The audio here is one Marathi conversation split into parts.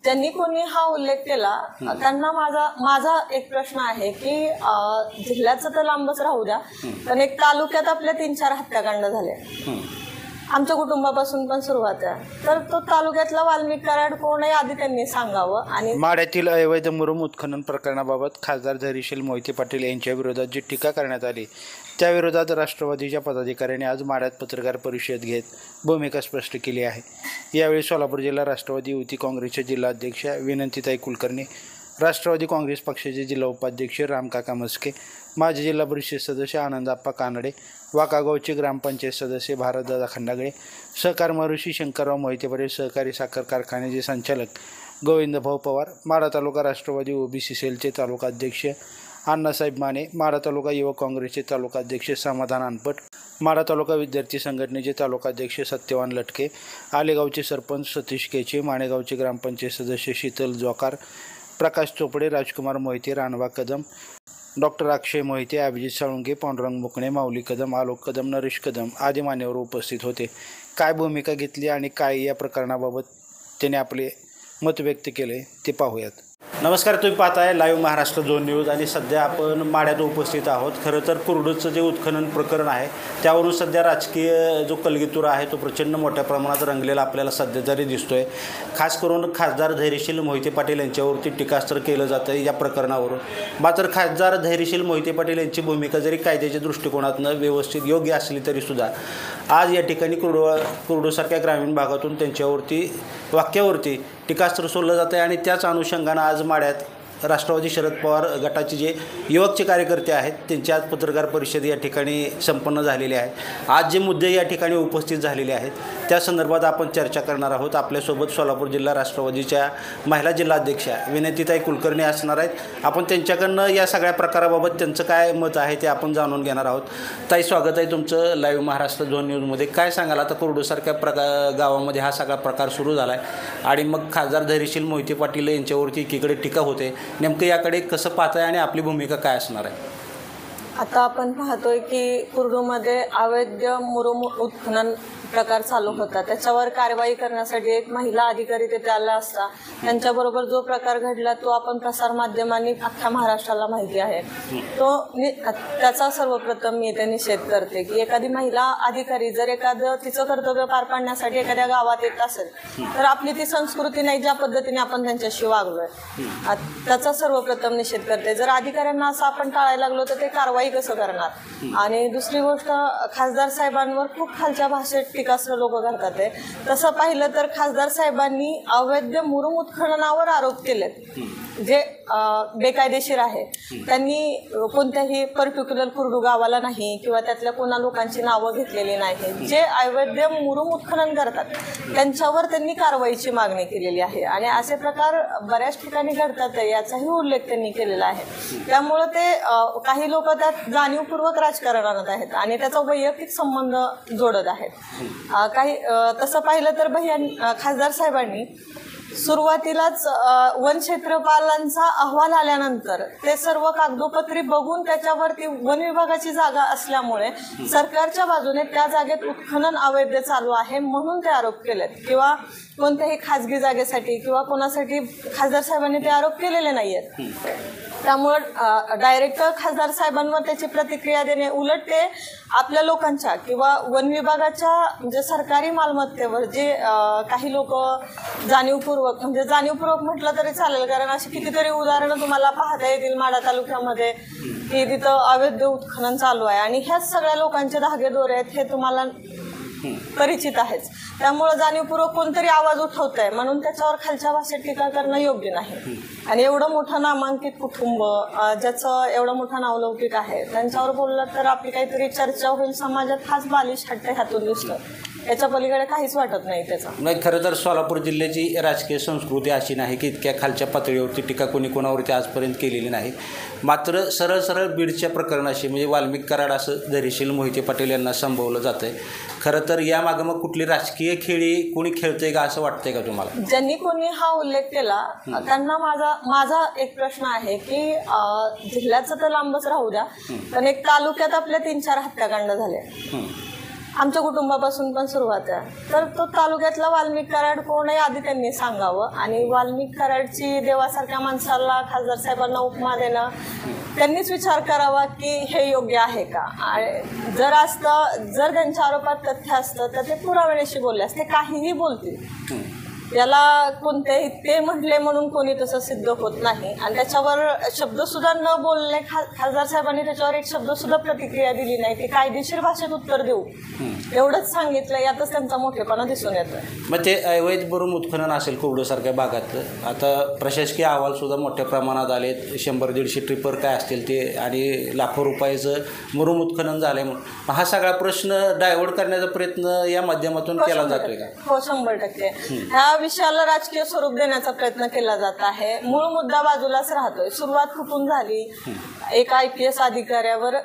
ज्यांनी कोणी हा उल्लेख केला त्यांना माझा एक प्रश्न आहे की जिल्ह्याचं तर लांबच राहू द्या, पण एक तालुक्यात आपल्या 3-4 हत्याकांड झाले, आमच्या कुटुंबापासून पण सुरुवात आहे, तर तो तालुक्यातला वाल्मिक कराड कोण आहे आधी त्यांनी सांगावं। आणि माढ्यातील अवैध मुरुम उत्खनन प्रकरणाबाबत खासदार धैर्यशील मोहिते पाटील यांच्या विरोधात जी टीका करण्यात आली त्याविरोधात राष्ट्रवादीच्या पदाधिकाऱ्यांनी आज माढ्यात पत्रकार परिषद घेत भूमिका स्पष्ट केली आहे। यावेळी सोलापूर जिल्हा राष्ट्रवादी युवती काँग्रेसचे जिल्हाध्यक्ष विनंतीताई कुलकर्णी, राष्ट्रवादी काँग्रेस पक्षाचे जिल्हा उपाध्यक्ष रामकाका मस्के, माजी जिल्हा परिषद सदस्य आनंदाप्पा कानडे, वाकागावचे ग्रामपंचायत सदस्य भारतदादा खंडागळे, सहकार महर्षी शंकरराव मोहिते पाटील सहकारी साखर कारखान्याचे संचालक गोविंदभाऊ पवार, माढा तालुका राष्ट्रवादी ओबीसी सेलचे तालुका अध्यक्ष अण्णासाहेब माने, माढा तालुका युवक काँग्रेसचे तालुका अध्यक्ष समाधान अनपट, माढा तालुका विद्यार्थी संघटनेचे तालुका अध्यक्ष सत्यवान लटके, आलेगावचे सरपंच सतीश केचे, माणेगावचे ग्रामपंचायत सदस्य शीतल जोकार, प्रकाश चोपडे, राजकुमार मोहिते, रानवा कदम, डॉक्टर अक्षय मोहिते, अभिजित साळुंके, पांडुरंग मुकणे, माऊली कदम, आलोक कदम, नरेश कदम आदी मान्यवर उपस्थित होते। काय भूमिका घेतली आणि काय या प्रकरणाबाबत त्यांनी आपले मत व्यक्त केले ते पाहूयात। नमस्कार, तुम्ही पाहताय लाईव्ह महाराष्ट्र 2 न्यूज आणि सध्या आपण माढ्यात उपस्थित आहोत। खरं तर कुरडूचं जे उत्खनन प्रकरण आहे त्यावरून सध्या राजकीय जो कलगीतुरा आहे तो प्रचंड मोठ्या प्रमाणात रंगलेला आपल्याला सध्या तरी दिसतोय। खास करून खासदार धैर्यशील मोहिते पाटील यांच्यावरती टीकास्त्र केलं जातं या प्रकरणावरून। मात्र खासदार धैर्यशील मोहिते पाटील यांची भूमिका जरी कायद्याच्या दृष्टिकोनातून व्यवस्थित योग्य असली तरीसुद्धा आज या ठिकाणी कुरडूसारख्या ग्रामीण भागातून त्यांच्यावरती वाक्यावरती टीकास्त्र सोडलं जातं आहे। आणि त्याच अनुषंगानं आज माढ्यात राष्ट्रवादी शरद पवार गटाचे जे युवकचे कार्यकर्ते आहेत त्यांची आज पत्रकार परिषद या ठिकाणी संपन्न झालेली आहे। आज जे मुद्दे या ठिकाणी उपस्थित झालेले आहेत त्या संदर्भात आपण चर्चा करणार आहोत। आपल्यासोबत सोलापूर जिल्हा राष्ट्रवादीच्या महिला जिल्हाध्यक्षा विनंतीताई कुलकर्णी असणार आहेत। आपण त्यांच्याकडनं या सगळ्या प्रकाराबाबत त्यांचं काय मत आहे ते आपण जाणून घेणार आहोत। ताई, स्वागत आहे तुमचं लाईव्ह महाराष्ट्र 2 न्यूजमध्ये। काय सांगाल, आता कुरडूसारख्या गावामध्ये हा सगळा प्रकार सुरू झाला आहे आणि मग खासदार धैर्यशील मोहिते पाटील यांच्यावरती एकीकडे टीका होते, नेमकं याकडे कसं पाहताय आणि आपली भूमिका काय असणार आहे? आता आपण पाहतोय की कुरडूमध्ये अवैध मुरुम उत्खनन प्रकार चालू होता, त्याच्यावर कारवाई करण्यासाठी एक महिला अधिकारी तिथे आला असता त्यांच्याबरोबर जो प्रकार घडला तो आपण प्रसार माध्यमांनी अख्ख्या महाराष्ट्राला माहिती आहे। त्याचा सर्वप्रथम मी इथे निषेध करते की एखादी महिला अधिकारी जर एखादं तिचं कर्तव्य पार पाडण्यासाठी एखाद्या गावात येत असेल तर आपली ती संस्कृती नाही ज्या पद्धतीने आपण त्यांच्याशी वागलोय त्याचा सर्वप्रथम निषेध करते। जर अधिकाऱ्यांना असं आपण टाळायला लागलो तर ते कारवाई कसं करणार? आणि दुसरी गोष्ट, खासदार साहेबांवर खूप खालच्या भाषेत टीकास्त्र लोक करतात आहे। तसं पाहिलं तर खासदार साहेबांनी अवैध मुरुम उत्खननावर आरोप केलेत जे बेकायदेशीर आहे। त्यांनी कोणत्याही पर्टिक्युलर कुरडू गावाला नाही किंवा त्यातल्या कोणा लोकांची नावं घेतलेली नाही। जे अवैध मुरुम उत्खनन करतात त्यांच्यावर त्यांनी कारवाईची मागणी केलेली आहे आणि असे प्रकार बऱ्याच ठिकाणी घडतात याचाही उल्लेख त्यांनी केलेला आहे। त्यामुळे ते काही लोक त्यात जाणीवपूर्वक राजकारण आणत आहेत आणि त्याचा वैयक्तिक संबंध जोडत आहेत। तसं पाहिलं तर खासदार साहेबांनी सुरुवातीलाच वन क्षेत्रपालांचा अहवाल आल्यानंतर ते सर्व कागदोपत्री बघून त्याच्यावरती वन विभागाची जागा असल्यामुळे सरकारच्या बाजूने त्या जागेत उत्खनन अवैध चालू आहे म्हणून ते आरोप केलेत किंवा कोणत्याही खाजगी जागेसाठी किंवा कोणासाठी खासदार साहेबांनी ते आरोप केलेले नाहीयेत। त्यामुळे डायरेक्ट खासदार साहेबांवर त्याची प्रतिक्रिया देणे उलट ते आपल्या लोकांच्या किंवा वन विभागाच्या म्हणजे सरकारी मालमत्तेवर जे काही लोक जाणीवपूर्वक म्हटलं तरी चालेल, कारण अशी कितीतरी उदाहरणं तुम्हाला पाहता येतील माढा तालुक्यामध्ये की तिथं अवैध उत्खनन चालू आहे आणि ह्याच सगळ्या लोकांचे धागे दोरे आहेत हे तुम्हाला परिचित आहेच। त्यामुळे जाणीवपूर्वक कोणतरी आवाज उठवत आहे म्हणून त्याच्यावर खालच्या भाषेत टीका करणं योग्य नाही। आणि एवढं मोठं नामांकित कुटुंब ज्याचं एवढं मोठं नावलौकिक आहे त्यांच्यावर बोललं तर आपली काहीतरी चर्चा होईल समाजात, हाच बालिश हट्ट ह्यातून दिसतं। याच्या पलीकडे काहीच वाटत नाही त्याचा नाही। खरं तर सोलापूर जिल्ह्याची राजकीय संस्कृती अशी नाही की इतक्या खालच्या पातळीवरती टीका कोणावरती आजपर्यंत केलेली नाही। मात्र सरळ बीडच्या प्रकरणाशी म्हणजे वाल्मिक कराड असं धैर्यशील मोहिते पाटील यांना संभवलं जातंय। खरं तर यामागं मग कुठली राजकीय खेळी कोणी खेळतंय का असं वाटतंय का तुम्हाला? ज्यांनी कोणी हा उल्लेख केला त्यांना माझा एक प्रश्न आहे की जिल्ह्याचं तर लांबच राहू द्या, पण एक तालुक्यात आपल्या 3-4 हत्याकांड झाले, आमच्या कुटुंबापासून पण सुरुवात आहे. तर तो तालुक्यातला वाल्मिक कराड कोण आहे आधी त्यांनी सांगावं, आणि वाल्मिक कराडची देवासारख्या माणसाला खासदार साहेबांना उपमा देणं, त्यांनीच विचार करावा की हे योग्य आहे का. जर त्यांच्या आरोपात तथ्य असतं तर ते पुराव्याशी बोलले असते, काहीही बोलतील. याला कोणतेही ते म्हटले म्हणून कोणी तसं सिद्ध होत नाही. आणि त्याच्यावर शब्दसुद्धा न बोलणे, खासदार साहेबांनी त्याच्यावर एक शब्दसुद्धा प्रतिक्रिया दिली नाही. ते कायदेशीर भाषेत उत्तर देऊ एवढंच सांगितलं, यातच त्यांचा मोठेपणा दिसून येतोय. मग ते अवैध मुरुम उत्खनन असेल कुर्डूसारख्या भागातलं, आता प्रशासकीय अहवालसुद्धा मोठ्या प्रमाणात आलेत. 100-150 ट्रिपर काय असतील ते, आणि लाखो रुपयाचं मुरुम उत्खनन झालंय म्हणून हा सगळा प्रश्न डायव्हर्ट करण्याचा प्रयत्न या माध्यमातून केला जातोय का? हो, 100%. ह्या विषयाला राजकीय स्वरूप देण्याचा प्रयत्न केला जात आहे. मूळ मुद्दा बाजूलाच राहतोय. सुरुवात कुठून झाली? एक IPS अधिकाऱ्यावर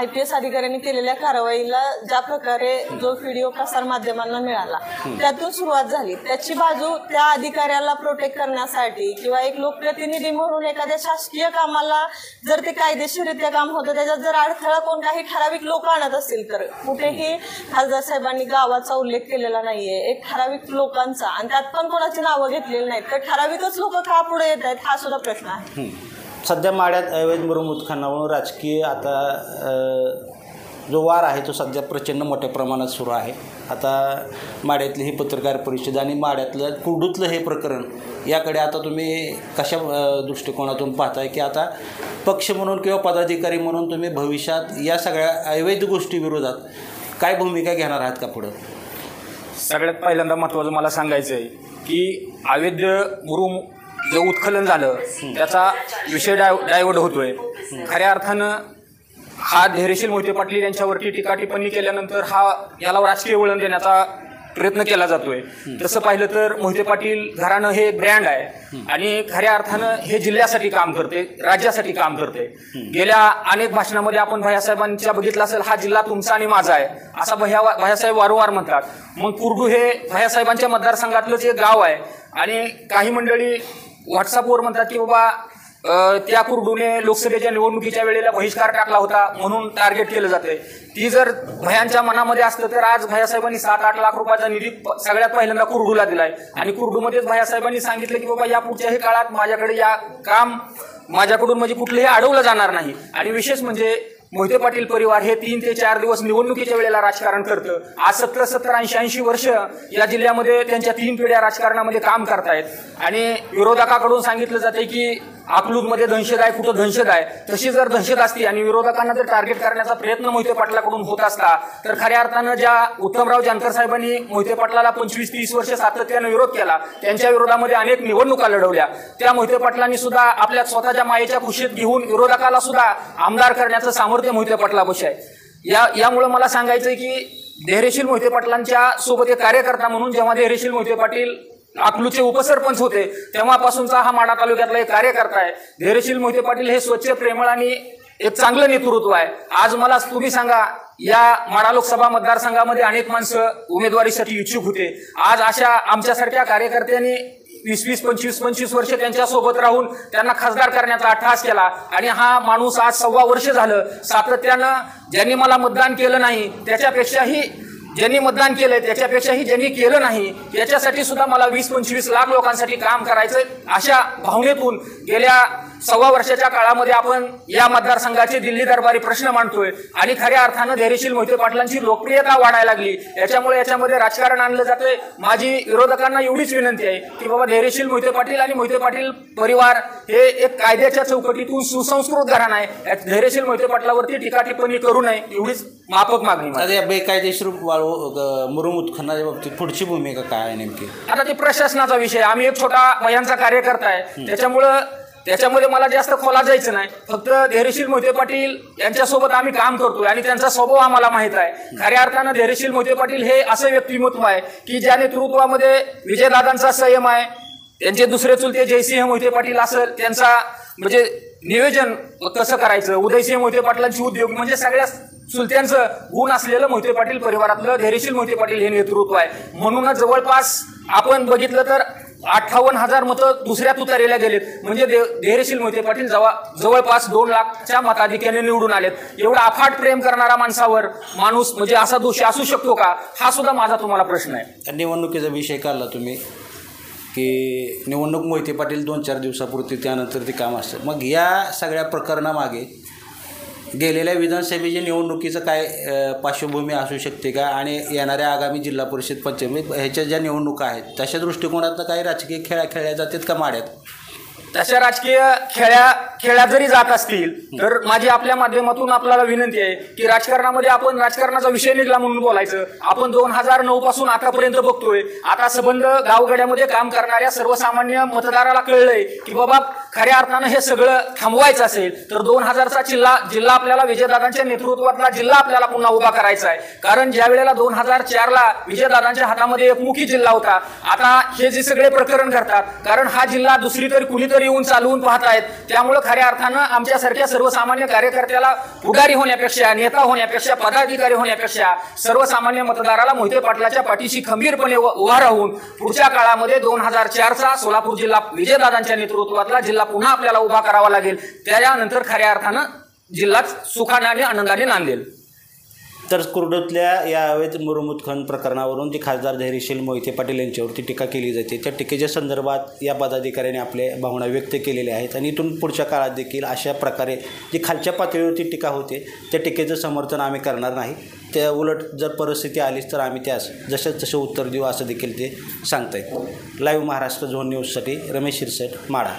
IPS अधिकाऱ्यांनी केलेल्या कारवाईला ज्या प्रकारे जो व्हिडिओ प्रसार माध्यमांना मिळाला त्यातून सुरुवात झाली. त्याची बाजू त्या अधिकाऱ्याला प्रोटेक्ट करण्यासाठी किंवा एक लोकप्रतिनिधी म्हणून एखाद्या शासकीय कामाला जर ते कायदेशीररित्या काम होतं, त्याच्यात जर अडथळा कोण काही ठराविक लोक आणत असतील तर कुठेही खासदार साहेबांनी गावाचा उल्लेख केलेला नाहीये, एक ठराविक लोकांचा, आणि त्यात पण कोणाची नावं घेतलेली नाहीत. तर ठराविकच लोक का पुढे येत आहेत हा सुद्धा प्रश्न आहे. सध्या माड्यात अवैध मुरुम उत्खननावरून राजकीय आता जो वार आहे तो सध्या प्रचंड मोठ्या प्रमाणात सुरू आहे. आता माड्यातली ही पत्रकार परिषद आणि माड्यातलं कुर्डूतलं हे प्रकरण, याकडे आता तुम्ही कशा दृष्टिकोनातून पाहताय की आता पक्ष म्हणून किंवा पदाधिकारी म्हणून तुम्ही भविष्यात या सगळ्या अवैध गोष्टी विरोधात काय भूमिका घेणार आहात का पुढं? सगळ्यात पहिल्यांदा महत्त्वाचं मला सांगायचं आहे की अवैध मुरुम जे उत्खनन झालं त्याचा विषय डायव्हर्ट होतोय. खऱ्या अर्थानं हा धैर्यशील मोहिते पाटील यांच्यावरती टीका टिप्पणी केल्यानंतर याला राजकीय वळण देण्याचा प्रयत्न केला जातोय. तसं पाहिलं तर मोहिते पाटील घराणं हे ब्रँड आहे आणि खऱ्या अर्थानं हे जिल्ह्यासाठी काम करते, राज्यासाठी काम करते. गेल्या अनेक भाषणामध्ये आपण भैयासाहेबांच्या बघितलं असेल, हा जिल्हा तुमचा आणि माझा आहे असं भैयासाहेब वारंवार म्हणतात. मग कुर्डू हे भैयासाहेबांच्या मतदारसंघातलंच एक गाव आहे आणि काही मंडळी व्हॉट्सअपवर म्हणतात की बाबा त्या कुर्डूने लोकसभेच्या निवडणुकीच्या वेळेला बहिष्कार टाकला होता म्हणून टार्गेट केलं जाते. ती जर भयांच्या मनामध्ये असतं तर आज भैयासाहेबांनी 7-8 लाख रुपयाचा निधी सगळ्यात पहिल्यांदा कुर्डूला दिलाय आणि कुर्डूमध्येच भैयासाहेबांनी सांगितलं की बाबा या पुढच्याही काळात माझ्याकडे या काम माझ्याकडून म्हणजे कुठलेही अडवलं जाणार नाही. आणि विशेष म्हणजे मोहिते पाटील परिवार हे 3 ते 4 दिवस निवडणुकीच्या वेळेला राजकारण करतं. आज 70-80 वर्ष या जिल्ह्यामध्ये त्यांच्या 3 पिढ्या राजकारणामध्ये काम करतायत आणि विरोधकाकडून सांगितलं जाते की अकलूजमध्ये दहशत आहे, कुठं दहशत आहे. तशी जर दहशत असती आणि विरोधकांना जर टार्गेट करण्याचा प्रयत्न मोहिते पाटलाकडून होत असता तर खऱ्या अर्थानं ज्या उत्तमराव जानकर साहेबांनी मोहिते पाटलाला 25-30 वर्ष सातत्यानं विरोध केला, त्यांच्या विरोधामध्ये अनेक निवडणुका लढवल्या, त्या मोहिते पाटलांनी सुद्धा आपल्या स्वतःच्या मायेच्या खुशीत घेऊन विरोधकाला सुद्धा आमदार करण्याचं सामर्थ्य मोहिते पाटलापाशी आहे. यामुळे मला सांगायचंय की धैर्यशील मोहिते पाटलांच्या सोबत एक कार्यकर्ता म्हणून जेव्हा धैर्यशील मोहिते पाटील अकलूजचे उपसरपंच होते तेव्हापासूनचा हा माढा तालुक्यातला एक कार्यकर्ता आहे. धैर्यशील मोहिते पाटील हे स्वच्छ, प्रेमळ आणि एक चांगलं नेतृत्व आहे. आज मला तुम्ही सांगा, या माढा लोकसभा मतदारसंघामध्ये अनेक माणसं उमेदवारीसाठी इच्छुक होते. आज अशा आमच्यासारख्या कार्यकर्त्यांनी 20-20, 25-25 वर्ष त्यांच्या सोबत राहून त्यांना खासदार करण्याचा अट्टहास केला आणि हा माणूस आज 1.25 वर्ष झालं सातत्यानं ज्यांनी मला मतदान केलं नाही त्याच्यापेक्षाही ज्यांनी मतदान केलंय त्याच्यापेक्षाही ज्यांनी केलं नाही याच्यासाठी सुद्धा मला 20-25 लाख लोकांसाठी काम करायचं, अशा भावनेतून गेल्या 1.25 वर्षाच्या काळामध्ये आपण या मतदारसंघाचे दिल्ली दरबारी प्रश्न मांडतोय आणि खऱ्या अर्थानं धैर्यशील मोहिते पाटलांची लोकप्रियता वाढायला लागली. याच्यामध्ये राजकारण आणलं जातंय. माझी विरोधकांना एवढीच विनंती आहे की बाबा धैर्यशील मोहिते पाटील आणि मोहिते पाटील परिवार हे एक कायद्याच्या चौकटीतून सुसंस्कृत घराणं आहे. धैर्यशील मोहिते पाटलावरती टीका टिप्पणी करू नये एवढीच माफक मागणी. बेकायदेशीर मुरुम उत्खननाच्या बाबतीत पुढची भूमिका काय आहे नेमकी? आता ते प्रशासनाचा विषय. आम्ही एक छोटा भयांचा कार्यकर्ता आहे, त्याच्यामध्ये मला जास्त खोलात जायचं नाही. फक्त धैर्यशील मोहिते पाटील यांच्यासोबत आम्ही काम करतोय आणि त्यांचा स्वभाव आम्हाला माहित आहे. खऱ्या अर्थानं धैर्यशील मोहिते पाटील हे असं व्यक्तिमत्व आहे की ज्या नेतृत्वामध्ये विजयदादांचा संयम आहे, त्यांचे दुसरे चुलते जयसिंह मोहिते पाटील असेल, त्यांचा म्हणजे नियोजन कसं करायचं, उदयसिंह मोहिते पाटलांची उद्योग, म्हणजे सगळ्या चुलत्यांचं गुण असलेलं मोहिते पाटील परिवारातलं धैर्यशील मोहिते पाटील हे नेतृत्व आहे. म्हणूनच जवळपास आपण बघितलं तर 58,000 मतं दुसऱ्या तुतारीला गेलेत. म्हणजे धैर्यशील मोहिते पाटील जवळपास 2 लाखच्या मताधिक्याने निवडून आलेत. एवढा अफाट प्रेम करणारा माणूस म्हणजे असा दोषी असू शकतो का, हा सुद्धा माझा तुम्हाला प्रश्न आहे. निवडणुकीचा विषय काढला तुम्ही की निवडणूक मोहिते पाटील 2-4 दिवसापुरती त्यानंतर ते काम असतं. मग या सगळ्या प्रकरणामागे गेलेल्या विधानसभेच्या निवडणुकीचं काय पार्श्वभूमी असू शकते का, आणि येणाऱ्या आगामी जिल्हा परिषद पंचायत ह्याच्या ज्या निवडणुका आहेत तशा दृष्टिकोनातनं काही राजकीय खेळल्या जातात का माड्यात? तशा राजकीय खेळ्या जरी जात असतील तर माझी आपल्या माध्यमातून आपल्याला विनंती आहे की राजकारणामध्ये आपण राजकारणाचा विषय निघाला म्हणून बोलायचं. आपण 2009 पासून आतापर्यंत बघतोय. आता संबंध गावगड्यामध्ये काम करणाऱ्या सर्वसामान्य मतदाराला कळलंय की बाबा खऱ्या अर्थानं हे सगळं थांबवायचं असेल तर 2000चा जिल्हा आपल्याला विजयदादांच्या नेतृत्वातला जिल्हा आपल्याला पुन्हा उभा करायचा आहे. कारण ज्या वेळेला 2004ला विजयदादांच्या हातामध्ये एकमुखी जिल्हा होता. आता हे जे सगळे प्रकरण करतात, कारण हा जिल्हा दुसरी तरी कुणीतरी येऊन चालवून पाहतायत. त्यामुळे खऱ्या अर्थानं आमच्यासारख्या सर्वसामान्य कार्यकर्त्याला पुढारी होण्यापेक्षा, नेता होण्यापेक्षा, पदाधिकारी होण्यापेक्षा सर्वसामान्य मतदाराला मोहिते पाटलाच्या पाठीशी खंबीरपणे उभा राहून पुढच्या काळामध्ये 2004चा सोलापूर जिल्हा विजयदादांच्या नेतृत्वातला जिल्हा पुन्हा आपल्याला उभा करावा लागेल. त्यानंतर खऱ्या अर्थानं जिल्हा सुखाने आणि आनंदाने नांदेल. तर कुर्डूतल्या या अवैध मुरुम उत्खनन प्रकरणावरून जी खासदार धैर्यशील मोहिते पाटील यांच्यावरती टीका केली जाते, त्या टीकेच्या संदर्भात या पदाधिकाऱ्यांनी आपल्या भावना व्यक्त केलेल्या आहेत. आणि इथून पुढच्या काळात देखील अशा प्रकारे जी खालच्या पातळीवरती टीका होते त्या टीकेचं समर्थन आम्ही करणार नाही. त्या उलट जर परिस्थिती आलीच तर आम्ही त्यास जसं उत्तर देऊ असं देखील ते सांगतायत. लाईव्ह महाराष्ट्र झोन न्यूजसाठी रमेश शिरसट, माढा.